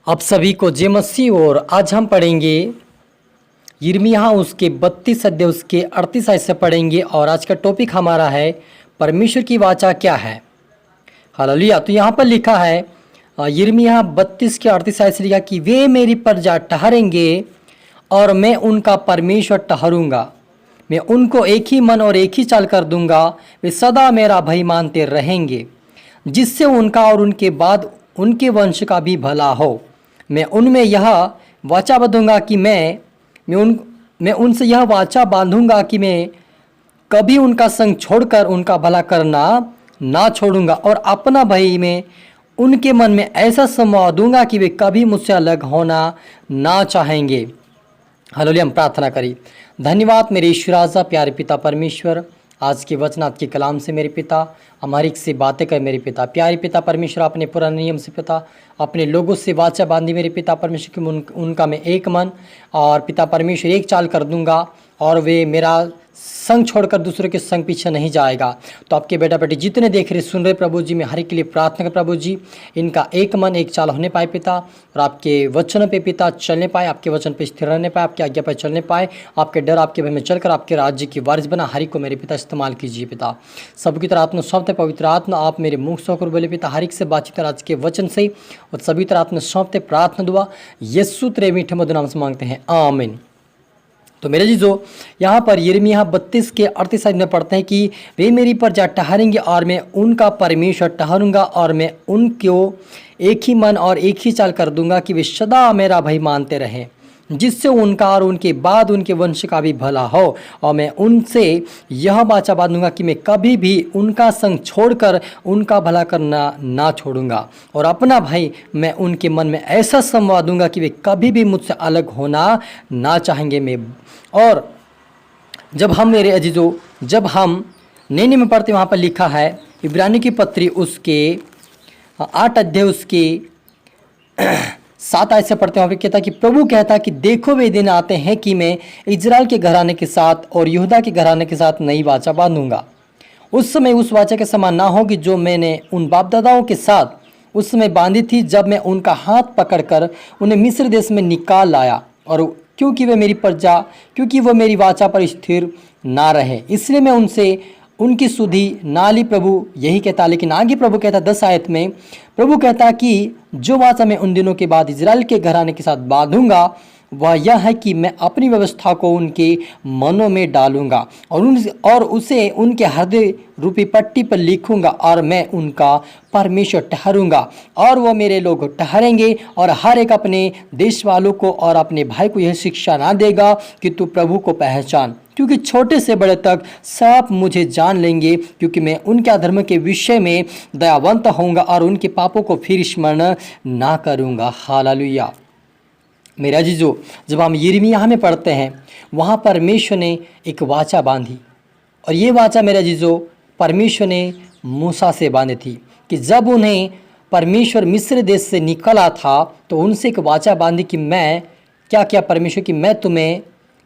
आप सभी को जय मसीह। और आज हम पढ़ेंगे यिर्मयाह उसके 32 अध्याय उसके 38 आयत से पढ़ेंगे। और आज का टॉपिक हमारा है परमेश्वर की वाचा क्या है। हालेलुया। तो यहाँ पर लिखा है यिर्मयाह 32 के 38 आयत से लिखा कि वे मेरी प्रजा ठहरेंगे और मैं उनका परमेश्वर ठहरूंगा। मैं उनको एक ही मन और एक ही चाल कर दूंगा। वे सदा मेरा भय मानते रहेंगे, जिससे उनका और उनके बाद उनके वंश का भी भला हो। मैं उनमें यह वाचा बांधूंगा कि मैं उनसे यह वाचा बांधूंगा कि मैं कभी उनका संग छोड़कर उनका भला करना ना छोड़ूंगा, और अपना भय में उनके मन में ऐसा समवा दूंगा कि वे कभी मुझसे अलग होना ना चाहेंगे। हालेलुया। हम प्रार्थना करें। धन्यवाद मेरे ईश्वर राजा प्यारे पिता परमेश्वर, आज के वचन आज के कलाम से मेरे पिता हमारी से बातें कर मेरे पिता। प्यारे पिता परमेश्वर, अपने पुराने नियम से पिता अपने लोगों से वाचा बांधी मेरे पिता परमेश्वर की उनका मैं एक मन और पिता परमेश्वर एक चाल कर दूंगा, और वे मेरा संग छोड़कर दूसरे के संग पीछे नहीं जाएगा। तो आपके बेटा बेटी जितने देख रहे सुन रहे प्रभु जी, मैं हर एक के लिए प्रार्थना कर प्रभु जी, इनका एक मन एक चाल होने पाए पिता, और आपके वचन पे पिता चलने पाए, आपके वचन पे स्थिर रहने पाए, आपकी आज्ञा पर चलने पाए, आपके डर आपके भय में चलकर आपके राज्य की वारिस बना हरि को मेरे पिता इस्तेमाल कीजिए पिता। सबकी तरह आत्मा सौंपते पवित्र आत्मा आप मेरे मुख से होकर बोले पिता, हर एक से बातचीत आज के वचन से, और सभी तरह आत्मा सौंपते प्रार्थना दुआ यीशु तेरे मीठे मधुर नाम से मांगते हैं, आमीन। तो मेरे जीजो, यहाँ पर यिर्मयाह 32 के 38 आयत में पढ़ते हैं कि वे मेरी प्रजा ठहरेंगे और मैं उनका परमेश्वर ठहरूंगा, और मैं उनको एक ही मन और एक ही चाल कर दूंगा कि वे सदा मेरा भय मानते रहें, जिससे उनका और उनके बाद उनके वंश का भी भला हो। और मैं उनसे यह वाचा बांधूंगा कि मैं कभी भी उनका संग छोड़कर उनका भला करना ना छोड़ूंगा, और अपना भाई मैं उनके मन में ऐसा समवा दूंगा कि वे कभी भी मुझसे अलग होना ना चाहेंगे। मैं और जब हम मेरे अजीजों, जब हम नए में पढ़ते वहाँ पर लिखा है इब्रानी की पत्री उसके 8 अध्याय उसके 7 आयत से पढ़ते हैं। वहाँ पे कहता कि प्रभु कहता कि देखो वे दिन आते हैं कि मैं इजराइल के घराने के साथ और यहूदा के घराने के साथ नई वाचा बांधूंगा। उस समय उस वाचा के समान ना होगी जो मैंने उन बाप दादाओं के साथ उस समय बांधी थी, जब मैं उनका हाथ पकड़कर उन्हें मिस्र देश में निकाल लाया, और क्योंकि वो मेरी वाचा पर स्थिर ना रहे, इसलिए मैं उनसे उनकी सुधि ना ली। प्रभु यही कहता, लेकिन आगे प्रभु कहता 10 आयत में, प्रभु कहता कि जो वाचा मैं उन दिनों के बाद इजराइल के घराने के साथ बांधूंगा वह यह है कि मैं अपनी व्यवस्था को उनके मनों में डालूंगा और उसे उनके हृदय रूपी पट्टी पर लिखूंगा, और मैं उनका परमेश्वर ठहरूंगा और वह मेरे लोग ठहरेंगे। और हर एक अपने देश वालों को और अपने भाई को यह शिक्षा ना देगा कि तू प्रभु को पहचान, क्योंकि छोटे से बड़े तक सब मुझे जान लेंगे, क्योंकि मैं उनके अधर्म के विषय में दयावंत होऊंगा और उनके पापों को फिर स्मरण ना करूंगा। हालेलुया। मेरा जीजो, जब हम यिर्मयाह में पढ़ते हैं वहाँ परमेश्वर ने एक वाचा बांधी, और ये वाचा मेरा जीजो परमेश्वर ने मूसा से बांधी थी कि जब उन्हें परमेश्वर मिस्र देश से निकला था तो उनसे एक वाचा बांधी कि मैं क्या परमेश्वर कि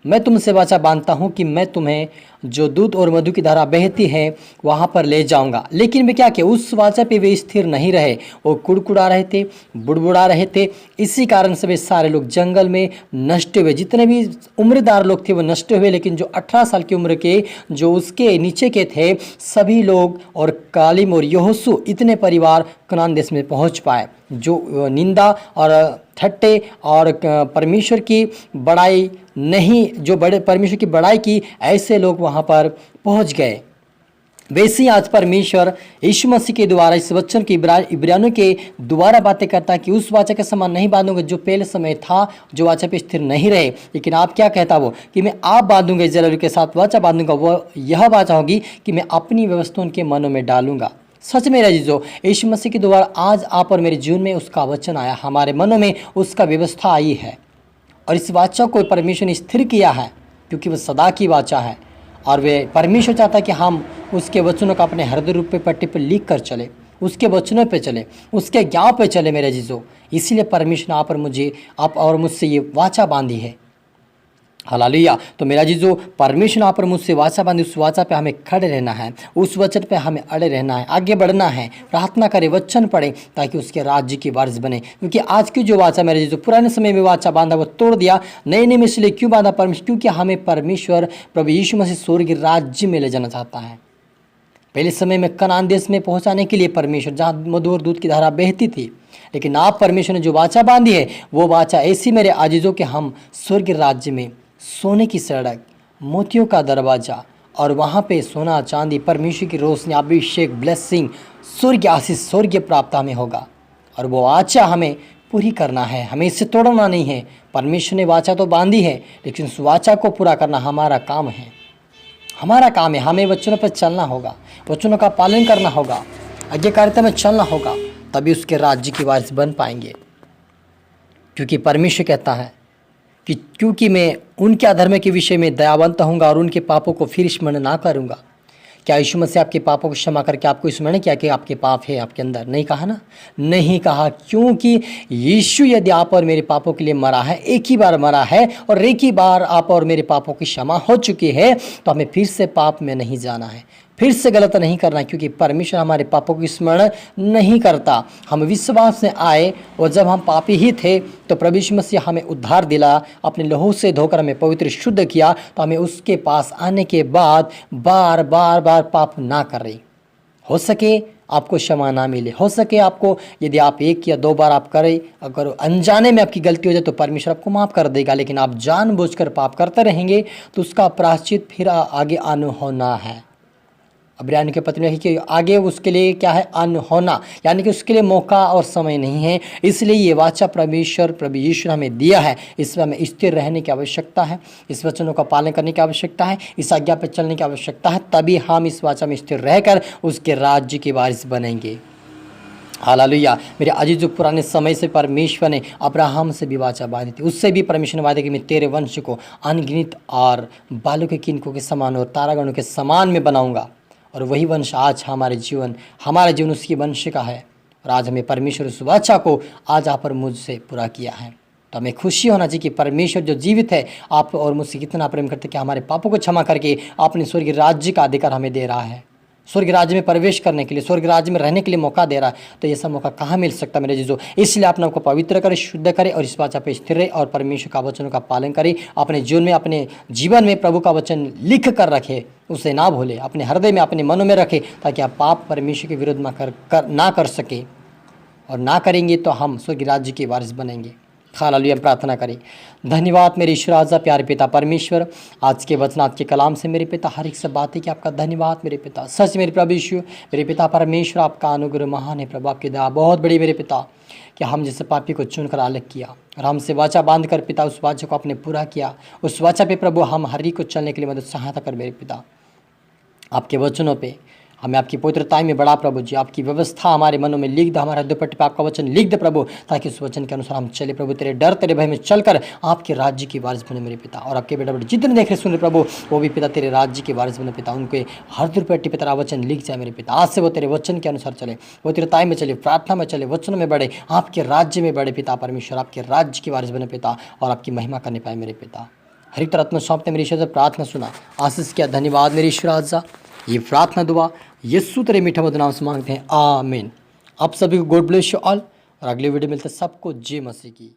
मैं तुमसे वाचा बांधता हूँ कि मैं तुम्हें जो दूध और मधु की धारा बहती है वहाँ पर ले जाऊँगा। लेकिन वे क्या किया, उस वाचा पे वे स्थिर नहीं रहे, वो कुड़कुड़ा रहे थे, बुड़बुड़ा रहे थे। इसी कारण से वे सारे लोग जंगल में नष्ट हुए। जितने भी उम्रदार लोग थे वो नष्ट हुए, लेकिन जो 18 साल की उम्र के जो उसके नीचे के थे सभी लोग और कालिम और यहोशू इतने परिवार कनान देश में पहुँच पाए। जो निंदा और ठट्टे और परमेश्वर की बड़ाई नहीं, जो बड़े परमेश्वर की बड़ाई की, ऐसे लोग वहाँ पर पहुँच गए। वैसे ही आज परमेश्वर यीशु मसीह के द्वारा इस वचन की इब्रानियों के द्वारा बातें करता है कि उस वाचा के समान नहीं बांधूंगा जो पहले समय था, जो वाचा पे स्थिर नहीं रहे। लेकिन आप क्या कहता वो कि मैं आप बांधूंगा, इस्राएल के साथ वाचा बांधूंगा, वो यह वाचा होगी कि मैं अपनी व्यवस्था उनके मनों में डालूंगा। सच में रजीजो, यीशु मसीह के द्वारा आज आप और मेरे जीवन में उसका वचन आया, हमारे मनों में उसका व्यवस्था आई है, और इस वाचा को परमेश्वर ने स्थिर किया है क्योंकि वह सदा की वाचा है। और वे परमेश्वर चाहता है कि हम उसके वचनों का अपने हृदय रूप पे पट्टी पर लिख कर चले, उसके वचनों पे चले, उसके ज्ञान पे चले मेरे जीजो। इसीलिए परमेश्वर ने आप और मुझसे ये वाचा बांधी है। हालेलुया। तो मेरा जी जो परमेश्वर यहाँ पर मुझसे वाचा बांधी, उस वाचा पे हमें खड़े रहना है, उस वचन पे हमें अड़े रहना है, आगे बढ़ना है, प्रार्थना करें, वचन पढ़ें ताकि उसके राज्य की वारिस बने। क्योंकि आज की जो वाचा मेरे जी जो पुराने समय में वाचा बांधा वो तोड़ दिया, नए में इसलिए क्यों बांधा परमेश्वर? क्योंकि हमें परमेश्वर प्रभु यीशु मसीह स्वर्ग राज्य में ले जाना चाहता है। पहले समय में कनान देश में पहुंचाने के लिए परमेश्वर, जहाँ मधु और दूध की धारा बहती थी, लेकिन आप परमेश्वर ने जो वाचा बांधी है वो वाचा ऐसी मेरे आजीजों के हम स्वर्ग राज्य में सोने की सड़क, मोतियों का दरवाजा और वहाँ पे सोना चांदी, परमेश्वर की रोशनी, अभिषेक, ब्लेसिंग, स्वर्ग आशीष, स्वर्ग प्राप्त हमें होगा। और वो वाचा हमें पूरी करना है, हमें इससे तोड़ना नहीं है। परमेश्वर ने वाचा तो बांधी है, लेकिन उस वाचा को पूरा करना हमारा काम है, हमारा काम है। हमें वचनों पर चलना होगा, वचनों का पालन करना होगा, आज्ञाकारिता में चलना होगा, तभी उसके राज्य की वारिस बन पाएंगे। क्योंकि परमेश्वर कहता है कि क्योंकि मैं उनके अधर्म के विषय में दयावंत होऊंगा और उनके पापों को फिर स्मरण ना करूंगा। क्या यीशु मसीह आपके पापों को क्षमा करके आपको स्मरण किया कि आपके पाप है आपके अंदर? नहीं कहा ना, नहीं कहा। क्योंकि यीशु यदि आप और मेरे पापों के लिए मरा है, एक ही बार मरा है और एक ही बार आप और मेरे पापों की क्षमा हो चुकी है, तो हमें फिर से पाप में नहीं जाना है, फिर से गलत नहीं करना। क्योंकि परमेश्वर हमारे पापों की स्मरण नहीं करता। हम विश्वास से आए और जब हम पापी ही थे तो प्रभु यीशु मसीह हमें उद्धार दिला, अपने लहू से धोकर हमें पवित्र शुद्ध किया। तो हमें उसके पास आने के बाद बार बार बार पाप ना करें। हो सके आपको क्षमा ना मिले, हो सके आपको यदि आप एक या दो बार आप करें, अगर अनजाने में आपकी गलती हो जाए तो परमेश्वर आपको माफ़ कर देगा। लेकिन आप जानबूझकर पाप करते रहेंगे तो उसका प्रायश्चित फिर आगे अनहोना है। अब्राहम के पत्र में कि आगे उसके लिए क्या है? अनहोना, यानी कि उसके लिए मौका और समय नहीं है। इसलिए ये वाचा परमेश्वर प्रभु यीशु ने हमें दिया है, इसमें हमें स्थिर रहने की आवश्यकता है, इस वचनों का पालन करने की आवश्यकता है, इस आज्ञा पर चलने की आवश्यकता है, तभी हम इस वाचा में स्थिर रहकर उसके राज्य के वारिस बनेंगे। हालेलुया। मेरे अजीज, जो पुराने समय से परमेश्वर ने अब्राहम से भी वाचा बांधी थी, उससे भी परमेश्वर ने वादा कि मैं तेरे वंश को अनगिनत और बालों के किनकों के समान और तारागणों के समान में बनाऊंगा। और वही वंश आज हमारा जीवन उसकी वंश का है। और आज हमें परमेश्वर उस वाचा को आज आप और मुझसे पूरा किया है। तो हमें खुशी होना चाहिए कि परमेश्वर जो जीवित है आप और मुझसे कितना प्रेम करते कि हमारे पापों को क्षमा करके अपने स्वर्गीय राज्य का अधिकार हमें दे रहा है, स्वर्ग राज्य में प्रवेश करने के लिए, स्वर्ग राज्य में रहने के लिए मौका दे रहा है। तो ये सब मौका कहाँ मिल सकता मेरे जीजो? इसलिए अपने आपको पवित्र करें, शुद्ध करें और इस वाचा पे स्थिर रहे और परमेश्वर का वचनों का पालन करें। अपने जीवन में, अपने जीवन में प्रभु का वचन लिख कर रखे, उसे ना भूले, अपने हृदय में, अपने मनों में रखे, ताकि आप पाप परमेश्वर के विरुद्ध ना कर सके। और ना करेंगे तो हम स्वर्ग राज्य के वारिस बनेंगे। हालेलुया। प्रार्थना करें। धन्यवाद मेरे ईश्वर आजा प्यारे पिता परमेश्वर, आज के वचन, आज के कलाम से मेरे पिता हर एक सब बातें कि आपका धन्यवाद मेरे पिता। सच मेरे प्रभु यीशु, मेरे पिता परमेश्वर, आपका अनुग्रह महान है प्रभु, आपकी दया बहुत बड़ी मेरे पिता कि हम जैसे पापी को चुनकर अलग किया और हमसे वाचा बांध कर पिता उस वाचा को आपने पूरा किया। उस वाचा पे प्रभु हम हर एक को चलने के लिए मदद सहायता कर मेरे पिता। आपके वचनों पे हमें आपकी पवित्रता में बड़ा प्रभु जी, आपकी व्यवस्था हमारे मनों में लिख दे, हमारे हृदय पट्टी पर आपका वचन लिख दे प्रभु, ताकि उस वचन के अनुसार हम चले प्रभु, तेरे डर तेरे भय में चलकर आपके राज्य की वारिस बने मेरे पिता। और आपके बेटा बेटे जितने देख रहे सुन रहे प्रभु, वो भी पिता तेरे राज्य की वारिस बने पिता, उनके हृदय पट्टी पर तेरा वचन लिख जाए मेरे पिता। आज से वो तेरे वचन के अनुसार चले, वो तेरे ताई में चले, प्रार्थना में चले, वचनों में बढ़े, आपके राज्य में बढ़े पिता परमेश्वर, आपके राज्य की वारिस बने पिता और आपकी महिमा करने पाए मेरे पिता। हर एक तरह सौंपते मेरे ईश्वर से प्रार्थना सुना, आशीष किया, धन्यवाद मेरे ईश्वर आजा। ये प्रार्थना दुआ यीशु तेरे मीठा मधुर नाम से मांगते हैं, आमीन। आप सभी को गॉड ब्लेस यू ऑल और अगले वीडियो मिलते सबको जय मसीह की।